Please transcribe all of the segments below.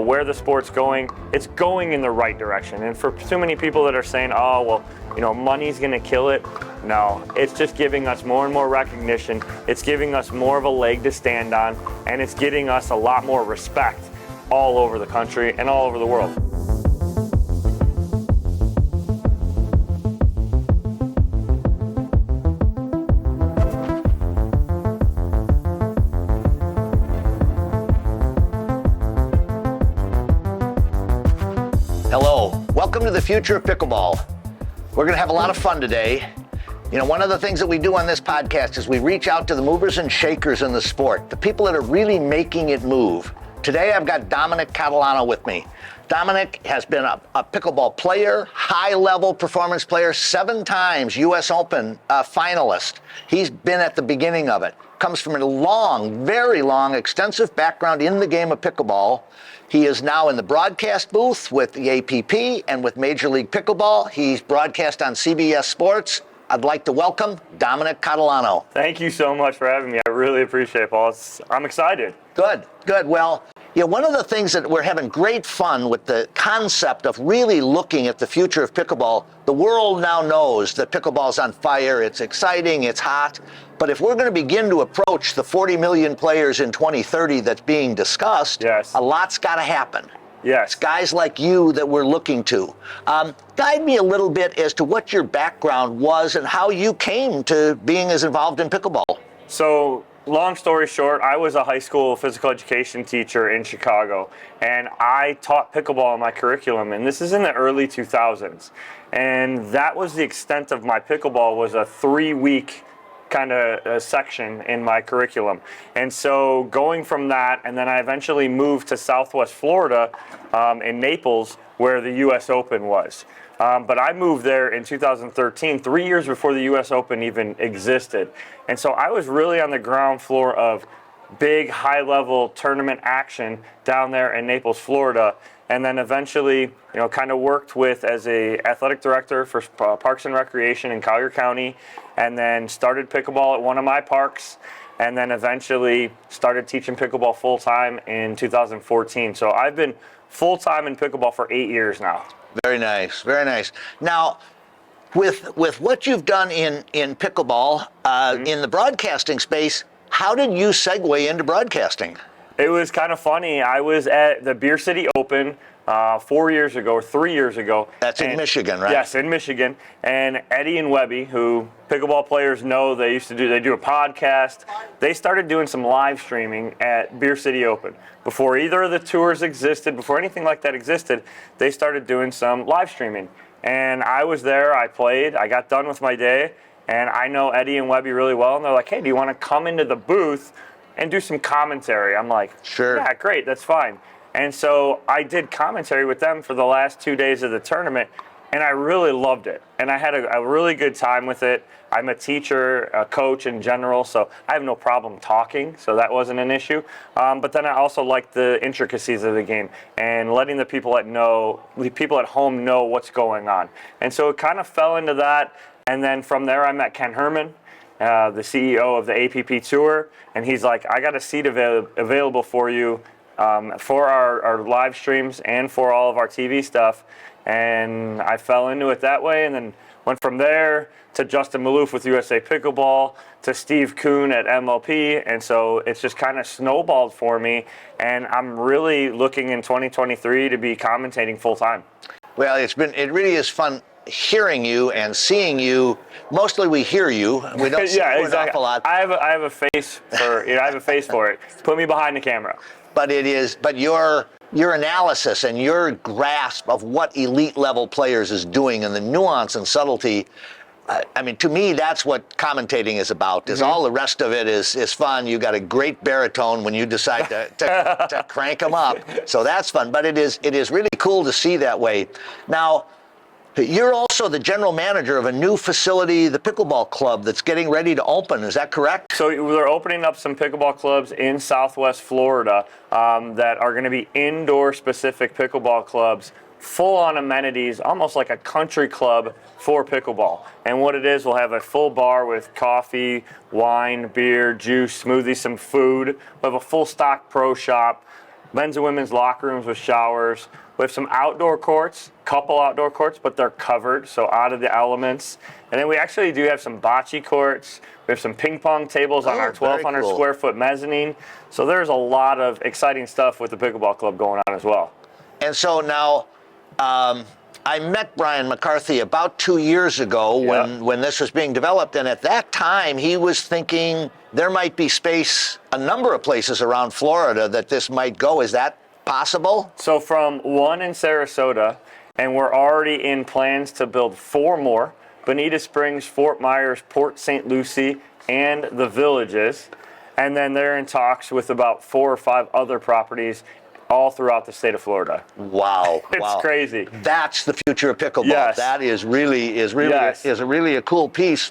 Where the sport's going, it's going in the right direction. And for too many people that are saying, oh, well, money's going to kill it. No, it's just giving us more and more recognition. It's giving us more of a leg to stand on, and it's getting us a lot more respect all over the country and all over the world. Hello, welcome to the future of pickleball. We're going to have a lot of fun today. One of the things that we do on this podcast is we reach out to the movers and shakers in the sport, the people that are really making it move. Today I've got Dominic Catalano with me. Dominic has been a pickleball player, high-level performance player, 7 times U.S. Open finalist. He's been at the beginning of it. Comes from a long, very long, extensive background in the game of pickleball. He is now in the broadcast booth with the APP and with Major League Pickleball. He's broadcast on CBS Sports. I'd like to welcome Dominic Catalano. Thank you so much for having me. I really appreciate it, Paul. I'm excited. Good. Well, one of the things that we're having great fun with the concept of really looking at the future of pickleball. The world now knows that pickleball's on fire. It's exciting. It's hot. But if we're going to begin to approach the 40 million players in 2030 that's being discussed, yes, a lot's got to happen. Yes. It's guys like you that we're looking to. Guide me a little bit as to what your background was and how you came to being as involved in pickleball. So, long story short, I was a high school physical education teacher in Chicago, and I taught pickleball in my curriculum, and this is in the early 2000s. And that was the extent of my pickleball, was a 3-week kind of section in my curriculum. And so going from that, and then I eventually moved to Southwest Florida in Naples, where the U.S. Open was. But I moved there in 2013, 3 years before the U.S. Open even existed. And so I was really on the ground floor of big, high-level tournament action down there in Naples, Florida. And then eventually, kind of worked with as a athletic director for Parks and Recreation in Collier County, and then started pickleball at one of my parks, and then eventually started teaching pickleball full-time in 2014. So I've been full-time in pickleball for 8 years now. Very nice, very nice. Now, with what you've done in pickleball, in the broadcasting space, how did you segue into broadcasting? It was kind of funny. I was at the Beer City Open 4 years ago, or 3 years ago. That's in Michigan, right? Yes, in Michigan. And Eddie and Webby, who pickleball players know, they do a podcast. They started doing some live streaming at Beer City Open. Before either of the tours existed, before anything like that existed, they started doing some live streaming. And I was there, I played, I got done with my day, and I know Eddie and Webby really well, and they're like, hey, do you want to come into the booth and do some commentary? I'm like, sure. Yeah, great, that's fine. And so I did commentary with them for the last 2 days of the tournament, and I really loved it. And I had a really good time with it. I'm a teacher, a coach in general, so I have no problem talking, so that wasn't an issue. But then I also like the intricacies of the game and letting the people at home know what's going on. And so it kind of fell into that. And then from there, I met Ken Herman, the CEO of the APP Tour, and he's like, I got a seat available for you for our live streams and for all of our TV stuff. And I fell into it that way, and then went from there to Justin Maloof with USA Pickleball, to Steve Kuhn at MLP, and so it's just kind of snowballed for me, and I'm really looking in 2023 to be commentating full-time. Well, it really is fun hearing you and seeing you. Mostly we hear you. We don't see you an awful lot. I have a face for I have a face for it. Put me behind the camera. But your analysis and your grasp of what elite level players is doing and the nuance and subtlety, to me, that's what commentating is about. Is all the rest of it is fun. You got a great baritone when you decide to crank them up. So that's fun. But it is really cool to see that way. Now, you're also the general manager of a new facility, the Pickleball Club, that's getting ready to open. Is that correct? So we're opening up some pickleball clubs in Southwest Florida that are going to be indoor-specific pickleball clubs, full-on amenities, almost like a country club for pickleball. And what it is, we'll have a full bar with coffee, wine, beer, juice, smoothies, some food. We'll have a full stock pro shop, men's and women's locker rooms with showers. We have some outdoor courts, couple outdoor courts, but they're covered, so out of the elements. And then we actually do have some bocce courts. We have some ping pong tables on our 1,200 square foot mezzanine. So there's a lot of exciting stuff with the Pickleball Club going on as well. And so now, I met Brian McCarthy about 2 years ago when this was being developed, and at that time he was thinking there might be space a number of places around Florida that this might go. Is that possible? So from one in Sarasota, and we're already in plans to build 4 more: Bonita Springs, Fort Myers, Port St. Lucie, and the Villages. And then they're in talks with about 4 or 5 other properties all throughout the state of Florida. Wow. It's crazy. That's the future of pickleball. Yes. That is really a cool piece.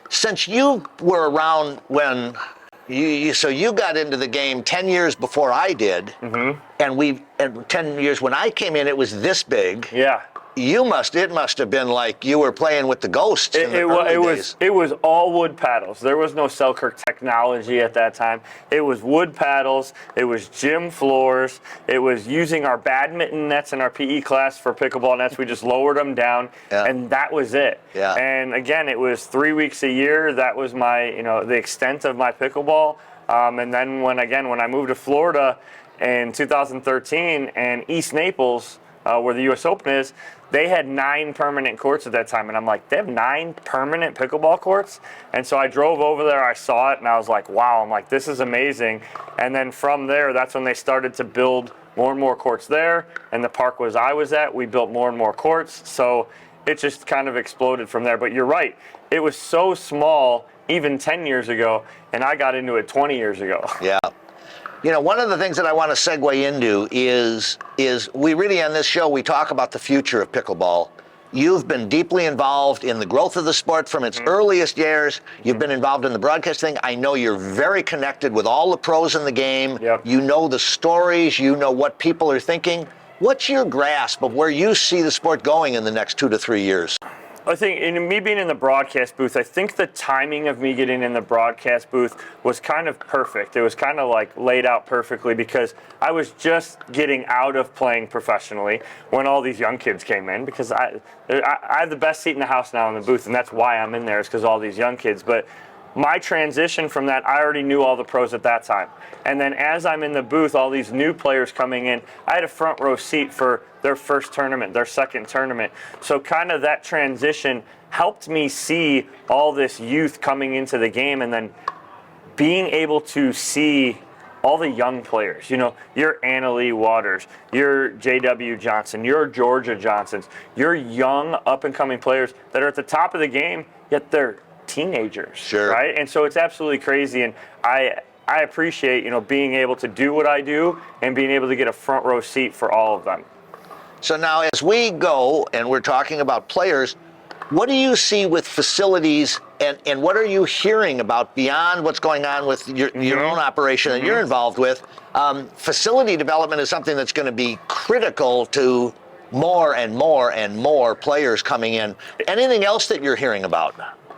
Since you were around when you got into the game 10 years before I did, and 10 years when I came in, it was this big. Yeah. It must have been like you were playing with the ghosts in the early days. It was all wood paddles. There was no Selkirk technology at that time. It was wood paddles. It was gym floors. It was using our badminton nets in our PE class for pickleball nets. We just lowered them down, and that was it. Yeah. And again, it was 3 weeks a year. That was my, the extent of my pickleball. And then when I moved to Florida in 2013, and East Naples, where the U.S. Open is, they had 9 permanent courts at that time. And I'm like, they have 9 permanent pickleball courts? And so I drove over there, I saw it, and I was like, wow, I'm like, this is amazing. And then from there, that's when they started to build more and more courts there. And the park I was at, we built more and more courts. So it just kind of exploded from there. But you're right, it was so small even 10 years ago, and I got into it 20 years ago. Yeah. One of the things that I want to segue into is we really, on this show, we talk about the future of pickleball. You've been deeply involved in the growth of the sport from its earliest years. You've been involved in the broadcasting. I know you're very connected with all the pros in the game. Yep. You know the stories. You know what people are thinking. What's your grasp of where you see the sport going in the next 2 to 3 years? I think in me being in the broadcast booth, I think the timing of me getting in the broadcast booth was kind of perfect. It was kind of like laid out perfectly because I was just getting out of playing professionally when all these young kids came in, because I have the best seat in the house now in the booth, and that's why I'm in there, is because all these young kids. But my transition from that, I already knew all the pros at that time. And then as I'm in the booth, all these new players coming in, I had a front row seat for their first tournament, their second tournament. So kind of that transition helped me see all this youth coming into the game, and then being able to see all the young players, your Annalee Waters, your J.W. Johnson, your Georgia Johnsons, your young up-and-coming players that are at the top of the game, yet they're teenagers, sure, right? And so it's absolutely crazy, and I appreciate, being able to do what I do and being able to get a front row seat for all of them. So now as we go, and we're talking about players, what do you see with facilities, and what are you hearing about beyond what's going on with your own operation that you're involved with? Facility development is something that's going to be critical to more and more and more players coming in. Anything else that you're hearing about?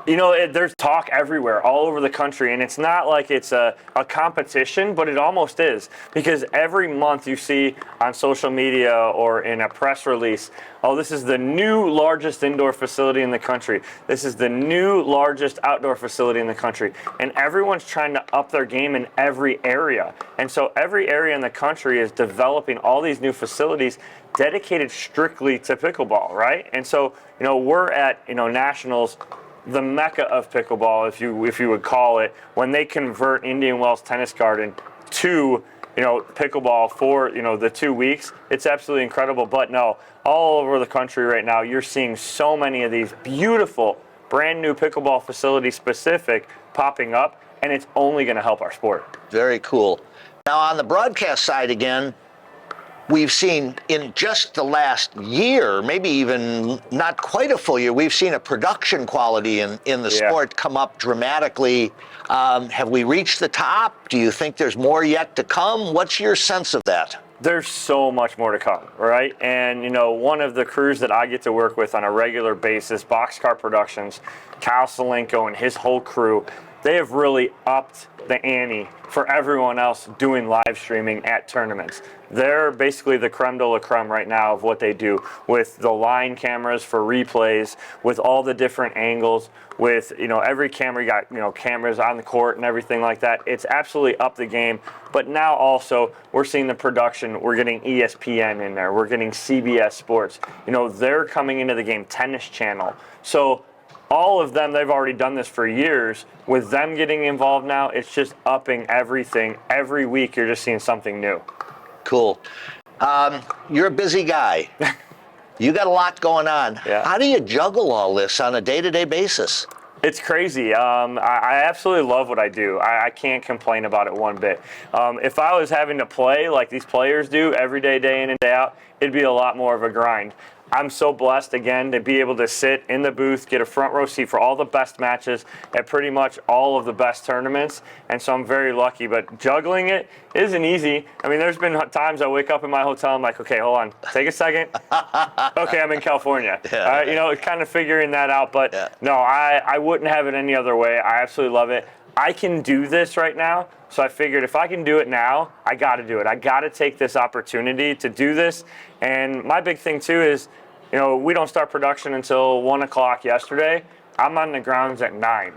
There's talk everywhere, all over the country, and it's not like it's a competition, but it almost is, because every month you see on social media or in a press release, oh, this is the new largest indoor facility in the country. This is the new largest outdoor facility in the country. And everyone's trying to up their game in every area. And so every area in the country is developing all these new facilities dedicated strictly to pickleball, right? And so, we're at, nationals, the mecca of pickleball, if you would call it, when they convert Indian Wells Tennis Garden to pickleball for the 2 weeks, it's absolutely incredible. But no, all over the country right now, you're seeing so many of these beautiful brand new pickleball facilities specific popping up, and it's only going to help our sport. Very cool. Now on the broadcast side again, we've seen in just the last year, maybe even not quite a full year, we've seen a production quality in the sport come up dramatically. Have we reached the top? Do you think there's more yet to come? What's your sense of that? There's so much more to come, right? And, one of the crews that I get to work with on a regular basis, Boxcar Productions, Kyle Solenko and his whole crew, they have really upped the ante for everyone else doing live streaming at tournaments. They're basically the creme de la creme right now of what they do with the line cameras for replays, with all the different angles, with every camera, you got cameras on the court and everything like that. It's absolutely up the game. But now also we're seeing the production. We're getting ESPN in there. We're getting CBS Sports. They're coming into the game. Tennis Channel. So all of them, they've already done this for years. With them getting involved now, it's just upping everything. Every week, you're just seeing something new. Cool. You're a busy guy. You got a lot going on. Yeah. How do you juggle all this on a day-to-day basis? It's crazy. I absolutely love what I do. I can't complain about it one bit. If I was having to play like these players do every day, day in and day out, it'd be a lot more of a grind. I'm so blessed, again, to be able to sit in the booth, get a front row seat for all the best matches at pretty much all of the best tournaments, and so I'm very lucky. But juggling it isn't easy. I mean, there's been times I wake up in my hotel, I'm like, okay, hold on, take a second. Okay, I'm in California. Yeah. Kind of figuring that out. But yeah. No, I wouldn't have it any other way. I absolutely love it. I can do this right now, so I figured if I can do it now, I got to do it. I got to take this opportunity to do this. And my big thing, too, is, we don't start production until 1 o'clock yesterday. I'm on the grounds at 9.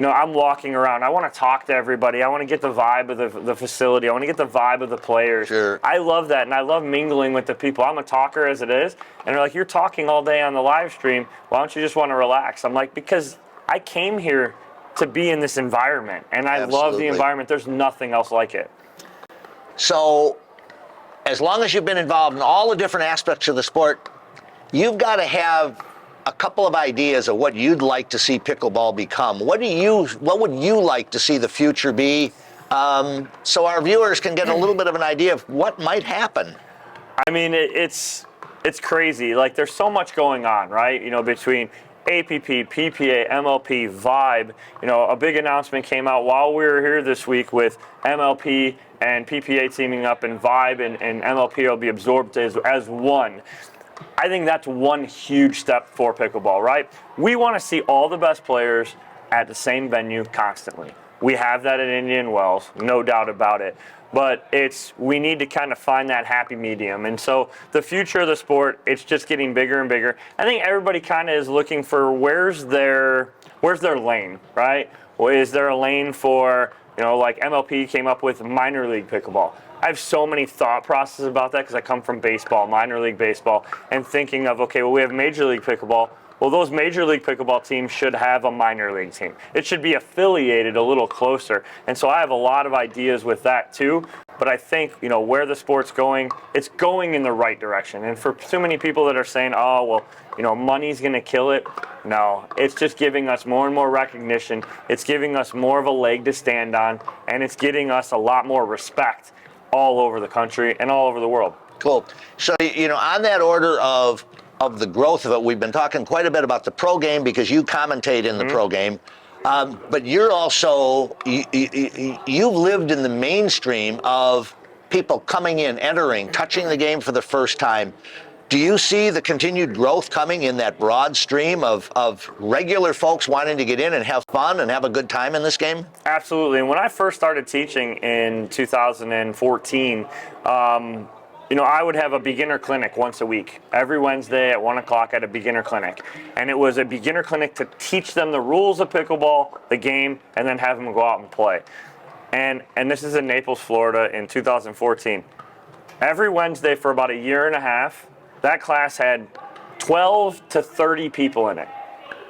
I'm walking around. I want to talk to everybody. I want to get the vibe of the facility. I want to get the vibe of the players. Sure. I love that, and I love mingling with the people. I'm a talker as it is, and they're like, you're talking all day on the live stream. Why don't you just want to relax? I'm like, because I came here to be in this environment, and I love the environment. There's nothing else like it. So, as long as you've been involved in all the different aspects of the sport, you've got to have a couple of ideas of what you'd like to see pickleball become. What would you like to see the future be, so our viewers can get a little bit of an idea of what might happen? I mean, it's crazy. Like, there's so much going on, right? Between APP, PPA, MLP, Vibe. A big announcement came out while we were here this week with MLP and PPA teaming up, and Vibe and MLP will be absorbed as one. I think that's one huge step for pickleball, right? We want to see all the best players at the same venue constantly. We have that at Indian Wells, no doubt about it. But we need to kind of find that happy medium. And so the future of the sport, it's just getting bigger and bigger. I think everybody kind of is looking for where's their lane, right? Well, is there a lane for, like MLP came up with minor league pickleball. I have so many thought processes about that because I come from baseball, minor league baseball, and thinking of, okay, well, we have major league pickleball. Well, those major league pickleball teams should have a minor league team. It should be affiliated a little closer. And so I have a lot of ideas with that too. But I think, where the sport's going, it's going in the right direction. And for so many people that are saying, oh, well, money's going to kill it. No, it's just giving us more and more recognition. It's giving us more of a leg to stand on. And it's getting us a lot more respect all over the country and all over the world. Cool. So, on that order of the growth of it, we've been talking quite a bit about the pro game because you commentate in the pro game. But you're also, you've lived in the mainstream of people coming in, entering, touching the game for the first time. Do you see the continued growth coming in that broad stream of regular folks wanting to get in and have fun and have a good time in this game? Absolutely. And when I first started teaching in 2014, I would have a beginner clinic once a week. Every Wednesday at 1 o'clock at a beginner clinic. And it was a beginner clinic to teach them the rules of pickleball, the game, and then have them go out and play. And this is in Naples, Florida in 2014. Every Wednesday for about a year and a half, that class had 12 to 30 people in it.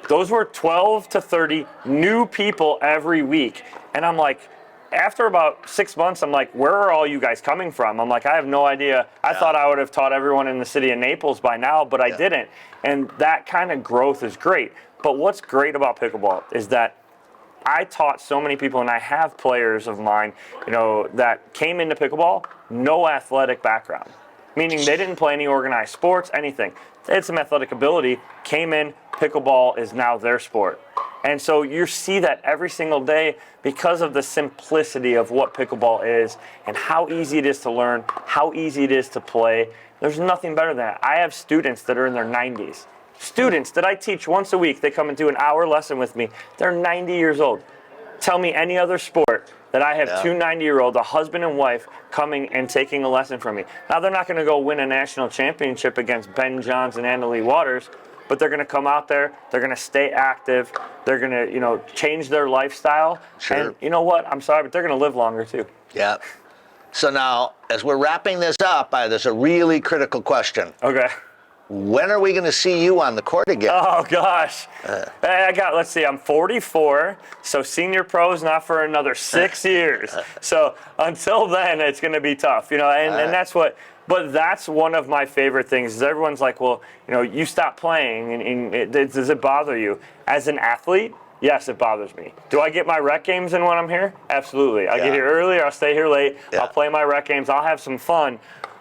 Those were 12 to 30 new people every week. And I'm like, after about 6 months, I'm like, where are all you guys coming from? I'm like, I have no idea. I thought I would have taught everyone in the city of Naples by now, but I didn't. And that kind of growth is great. But what's great about pickleball is that I taught so many people, and I have players of mine, that came into pickleball, no athletic background. Meaning they didn't play any organized sports, anything. They had some athletic ability, came in, pickleball is now their sport. And so you see that every single day because of the simplicity of what pickleball is and how easy it is to learn, how easy it is to play. There's nothing better than that. I have students that are in their 90s. Students that I teach once a week, they come and do an hour lesson with me. They're 90 years old. Tell me any other sport that I have Yeah. two 90-year-olds, a husband and wife, coming and taking a lesson from me. Now, they're not going to go win a national championship against Ben Johns and Annalee Waters, but they're going to come out there, they're going to stay active, they're going to, change their lifestyle. Sure. And you know what? I'm sorry, but they're going to live longer too. Yeah. So now, as we're wrapping this up, there's a really critical question. Okay. When are we going to see you on the court again? Oh, gosh. Let's see, I'm 44, so senior pro is not for another 6 years. So until then, it's going to be tough, and that's what, but that's one of my favorite things is everyone's like, well, you stop playing, and does it bother you? As an athlete, yes, it bothers me. Do I get my rec games in when I'm here? Absolutely. I get here early, I'll stay here late, I'll play my rec games, I'll have some fun.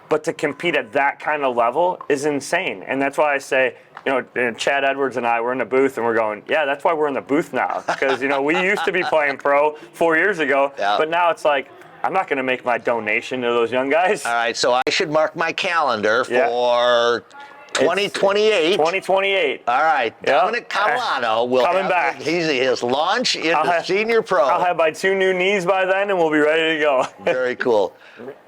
But to compete at that kind of level is insane. And that's why I say, Chad Edwards and I, we're in the booth and we're going, yeah, that's why we're in the booth now. Because, we used to be playing pro 4 years ago, but now it's like, I'm not going to make my donation to those young guys. All right, so I should mark my calendar for 2028. 2028. All right, Dominic Catalano will coming back. His launch into senior pro. I'll have my 2 new knees by then, and we'll be ready to go. Very cool.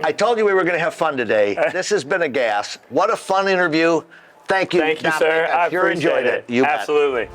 I told you we were going to have fun today. This has been a gas. What a fun interview. Thank you, Thank you, Dominic. sir. I sure appreciate enjoyed it. You bet. Absolutely.